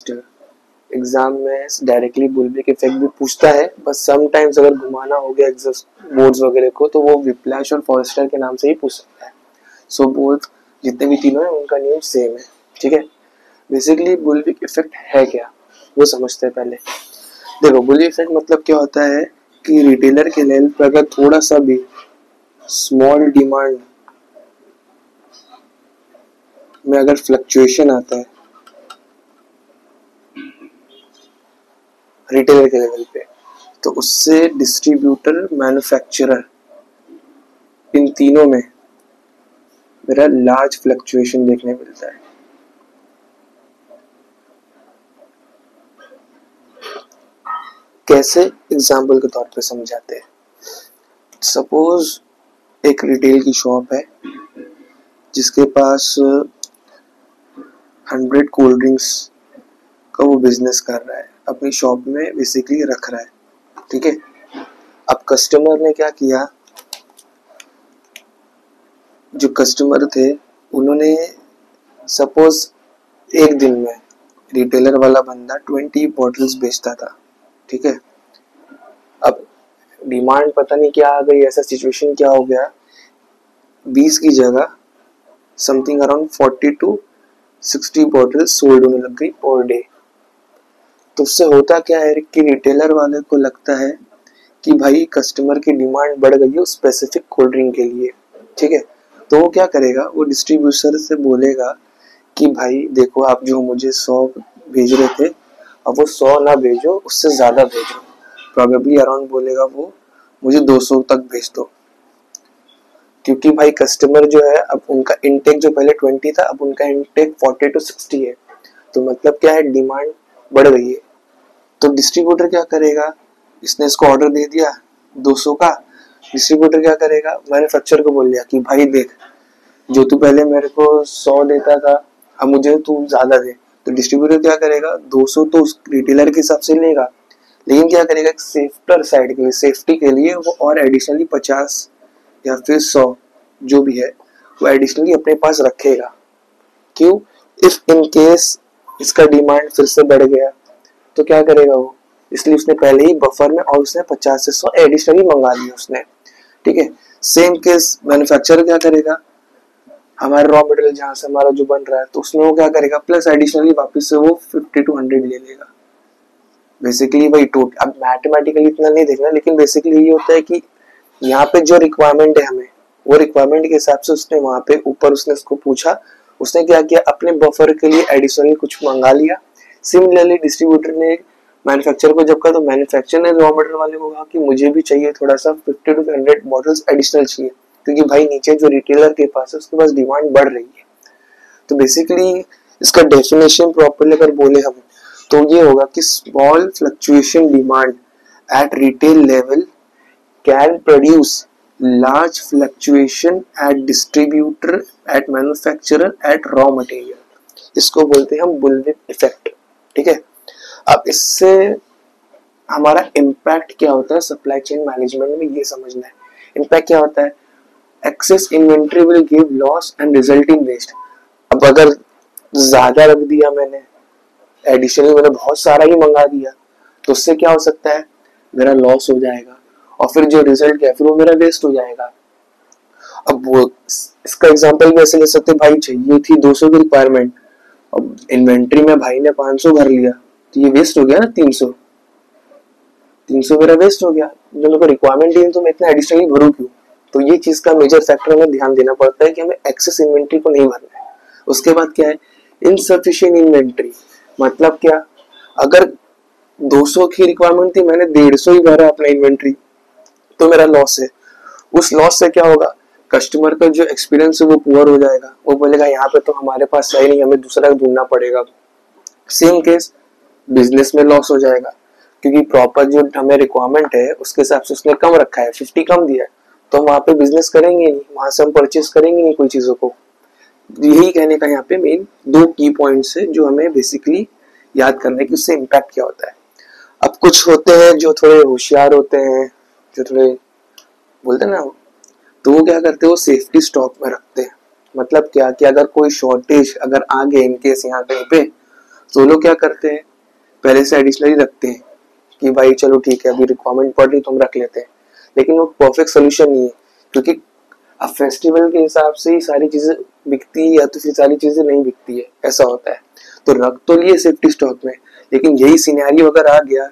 Exam में directly bullwhip effect भी पूछता है, बस समटाइम्स अगर घुमाना हो गया एग्जॉस्ट बोर्ड्स वगैरह को तो वो विप्लैश और फॉरेस्टर के नाम से ही पूछ सकता है। सो बोथ जितने भी तीनों हैं उनका नेम सेम है। ठीक है, बेसिकली बुल्विप इफेक्ट है क्या वो समझते हैं पहले। देखो, बुल्विप इफेक्ट मतलब क्या होता है कि रिटेलर के लेवल पर अगर थोड़ा सा भी स्मॉल डिमांड में अगर फ्लक्चुएशन आता है रिटेलर के लेवल पे, तो उससे डिस्ट्रीब्यूटर, मैन्युफैक्चरर, इन तीनों में मेरा लार्ज फ्लक्चुएशन देखने मिलता है। कैसे, एग्जाम्पल के तौर पे समझाते हैं। सपोज एक रिटेल की शॉप है जिसके पास 100 कोल्ड ड्रिंक्स का वो बिजनेस कर रहा है, अपनी शॉप में बेसिकली रख रहा है। ठीक है, अब कस्टमर ने क्या किया, जो कस्टमर थे उन्होंने सपोज एक दिन में रिटेलर वाला बंदा 20 बॉटल्स बेचता था। ठीक है, अब डिमांड पता नहीं क्या आ गई, ऐसा सिचुएशन क्या हो गया, 20 की जगह something around 40 to 60 bottles sold होने लग गई पर डे। तो उससे होता क्या है कि रिटेलर वाले को लगता है कि भाई कस्टमर की डिमांड बढ़ गई है उस स्पेसिफिक कोल्ड ड्रिंक के लिए। ठीक है, तो वो क्या करेगा, वो डिस्ट्रीब्यूटर से बोलेगा कि भाई देखो, आप जो मुझे 100 भेज रहे थे अब वो 100 ना भेजो, उससे ज्यादा भेजो। प्रोबेबली अराउंड बोलेगा वो मुझे 200 तक भेज दो, क्योंकि भाई कस्टमर जो है अब उनका इनटेक जो पहले 20 था अब उनका इनटेक 40 to 60 है। तो मतलब क्या है, डिमांड बढ़ गई है। तो डिस्ट्रीब्यूटर क्या करेगा, इसने इसको ऑर्डर दे दिया 200 का, डिस्ट्रीब्यूटर क्या करेगा, मैन्युफैक्चरर को बोल दिया कि भाई देख, जो तू पहले मेरे को 100 देता था अब मुझे तू ज्यादा दे। तो डिस्ट्रीब्यूटर क्या करेगा, 200 तो उस रिटेलर के हिसाब से लेगा, लेकिन क्या करेगा, सेफ्टर साइड के लिए, सेफ्टी के लिए वो और एडिशनली 50 या फिर 100 जो भी है वो एडिशनली अपने पास रखेगा। क्यों, इफ इन केस इसका डिमांड फिर से बढ़ गया तो क्या करेगा वो, इसलिए उसने पहले ही बफर में और उसने 50 से 100 एडिशनली मंगा लिया उसने। ठीक है, सेम केस मैन्युफैक्चरर क्या करेगा, हमारा रॉ मटेरियल जहां से हमारा जो बन रहा है तो उसमें वो क्या करेगा, प्लस एडिशनली वापस से वो 50 to 100 ले लेगा। बेसिकली वही टोट, अब मैथमेटिकली इतना नहीं देखना, लेकिन बेसिकली ये होता है कि यहाँ पे जो रिक्वायरमेंट है हमें, वो रिक्वायरमेंट के हिसाब से उसने वहां पे ऊपर उसने उसको पूछा, उसने क्या किया, अपने बफर के लिए एडिशनली कुछ मंगा लिया। सिमिलरली डिस्ट्रीब्यूटर ने मैन्युफैक्चरर को जब कहा तो मैन्युफैक्चरर ने रॉ मटेरियल वाले को कहा कि मुझे भी चाहिए थोड़ा सा 50 to 100 बॉटल्स एडिशनल चाहिए, क्योंकि भाई नीचे जो रिटेलर के पास है उसके पास डिमांड बढ़ रही है। तो बेसिकली इसका डेफिनेशन प्रॉपर्ली अगर बोले हम तो ये होगा कि small fluctuation demand at retail level can produce large fluctuation at distributor, at manufacturer, at raw material. इसको बोलते हैं हम बुल्विप इफेक्ट। ठीक है, अब इससे हमारा इम्पैक्ट क्या होता है सप्लाई चेन मैनेजमेंट में, ये समझना है। इम्पैक्ट क्या होता है, excess inventory will give loss and result in waste. अब अगर ज्यादा रख दिया मैंने, एडिशनल मैंने बहुत सारा ही मंगा दिया, तो उससे क्या हो सकता है, मेरा लॉस हो जाएगा और फिर जो रिजल्ट क्या फिर वो मेरा वेस्ट हो जाएगा। अब वो इसका एग्जांपल भी ऐसे ले सकते, भाई चाहिए थी 200 की रिक्वायरमेंट, अब इन्वेंट्री में भाई ने 500 भर लिया तो ये वेस्ट हो गया ना, 300 मेरा वेस्ट हो गया। जब मेरे को रिक्वायरमेंट नहीं तो मैं इतना एडिशनली भरूं क्यों। तो ये चीज का मेजर फैक्टर हमें ध्यान देना पड़ता है कि हमें एक्सेस इन्वेंट्री को नहीं भरना है। उसके बाद क्या है, इनसफिशिएंट इन्वेंट्री, मतलब क्या, अगर 200 की रिक्वायरमेंट थी मैंने 150 ही भरा अपना इन्वेंट्री तो मेरा लॉस है। उस लॉस से क्या होगा, कस्टमर का जो एक्सपीरियंस है वो पुअर हो जाएगा, वो बोलेगा यहाँ पे तो हमारे पास सही नहीं, हमें दूसरा ढूंढना पड़ेगा। सेम केस बिजनेस में लॉस हो जाएगा, क्योंकि प्रॉपर जो हमें रिक्वायरमेंट है उसके हिसाब से उसने कम रखा है, 50 कम दिया है, तो हम वहां पे बिजनेस करेंगे नहीं, वहां से हम परचेस करेंगे नहीं कोई चीजों को। यही कहने का यहाँ पे मेन 2 की पॉइंट्स है जो हमें बेसिकली याद करना है कि उससे इम्पैक्ट क्या होता है। अब कुछ होते हैं जो थोड़े होशियार होते हैं, जो थोड़े बोलते हैं ना, तो वो क्या करते हैं, वो सेफ्टी स्टॉक में रखते हैं। मतलब क्या कि अगर कोई शॉर्टेज अगर आ गए इनकेस यहाँ कहीं पे, तो लोग क्या करते हैं, पहले से एडिशनली रखते हैं कि भाई चलो ठीक है अभी रिक्वायरमेंट पड़ रही तो हम रख लेते हैं, लेकिन वो परफेक्ट सोल्यूशन नहीं है, क्योंकि अब फेस्टिवल के हिसाब से ही सारी चीजें बिकती है या तो फिर सारी चीजें नहीं बिकती है, ऐसा होता है। तो रख तो लिए सेफ्टी स्टॉक में, लेकिन यही सिनेरियो अगर आ गया,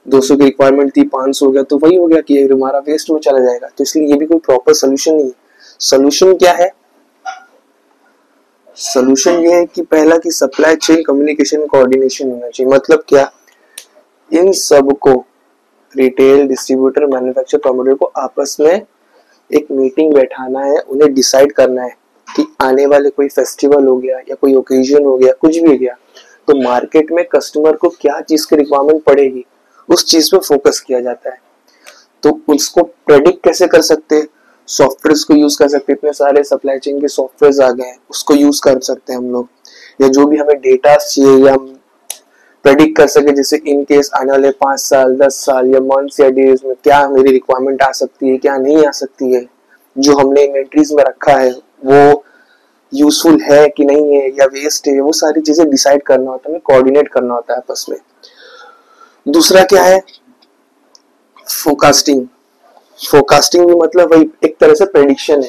200 की रिक्वायरमेंट थी 500 हो गया, तो वही हो गया कि हमारा वेस्ट में चला जाएगा। तो इसलिए ये भी कोई प्रॉपर सोल्यूशन नहीं है। सोल्यूशन क्या है? सोल्यूशन ये है कि पहला कि सप्लाई चेन कम्युनिकेशन कोऑर्डिनेशन होना चाहिए। मतलब क्या, इन सबको रिटेल, डिस्ट्रीब्यूटर, मैन्युफैक्चरर, प्रमोटर को आपस में एक मीटिंग बैठाना है, उन्हें डिसाइड करना है कि आने वाले कोई फेस्टिवल हो गया या कोई ओकेजन हो गया, कुछ भी हो गया, तो मार्केट में कस्टमर को क्या चीज की रिक्वायरमेंट पड़ेगी, उस चीज पे फोकस किया जाता है। तो उसको प्रेडिक्ट कैसे कर सकते हैं? सॉफ्टवेयर को यूज कर सकते हैं, इतने सारे सप्लाई चेन के सॉफ्टवेयर आ गए हैं, उसको यूज कर सकते हैं हम लोग। या जो भी हमें डेटा चाहिए या हम प्रेडिक्ट कर सके, जैसे इन केस आने वाले 5 साल 10 साल या मंथ्स या डेज में क्या मेरी रिक्वायरमेंट आ सकती है, क्या नहीं आ सकती है, जो हमने इन्वेंट्रीज में रखा है वो यूजफुल है कि नहीं है या वेस्ट है, वो सारी चीजें डिसाइड करना होता है, हमें कोऑर्डिनेट करना होता है आपस में। दूसरा क्या है? फोरकास्टिंग। फोरकास्टिंग भी मतलब वही एक तरह से प्रेडिक्शन है,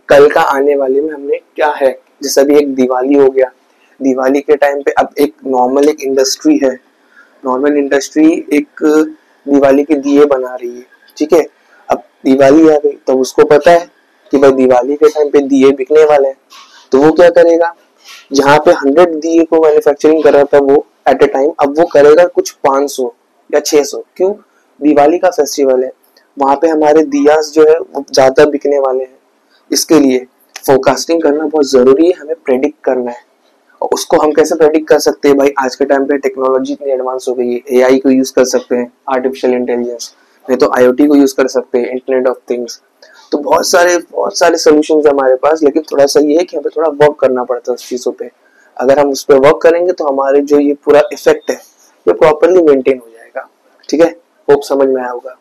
कल का आने वाले में हमने क्या है। जैसे अभी एक दिवाली हो गया, दिवाली के टाइम पे अब एक नॉर्मल एक इंडस्ट्री है, नॉर्मल इंडस्ट्री एक दिवाली के दिए बना रही है, ठीक है। अब दिवाली आ गई तो उसको पता है कि भाई दिवाली के टाइम पे दिए बिकने वाले हैं, तो वो क्या करेगा, जहाँ पे 100 दिए को मैन्युफैक्चरिंग कर रहा था वो एट ए टाइम, अब वो करेगा कुछ 500 या 600। क्यों? दिवाली का फेस्टिवल है, वहां पे हमारे दियास जो है वो ज्यादा बिकने वाले हैं। इसके लिए फोरकास्टिंग करना बहुत जरूरी है, हमें प्रेडिक्ट करना है। और उसको हम कैसे प्रेडिक्ट कर सकते हैं? भाई आज के टाइम पे टेक्नोलॉजी इतनी एडवांस हो गई है, एआई को यूज कर सकते हैं, आर्टिफिशियल इंटेलिजेंस, नहीं तो आईओटी को यूज कर सकते हैं, इंटरनेट ऑफ थिंग्स। तो बहुत सारे सोल्यूशन है हमारे पास, लेकिन थोड़ा सा ये है कि हमें थोड़ा वर्क करना पड़ता है उस चीजों पे। अगर हम उस पर वर्क करेंगे तो हमारे जो ये पूरा इफेक्ट है ये प्रॉपरली मेंटेन हो जाएगा। ठीक है, होप समझ में आया होगा।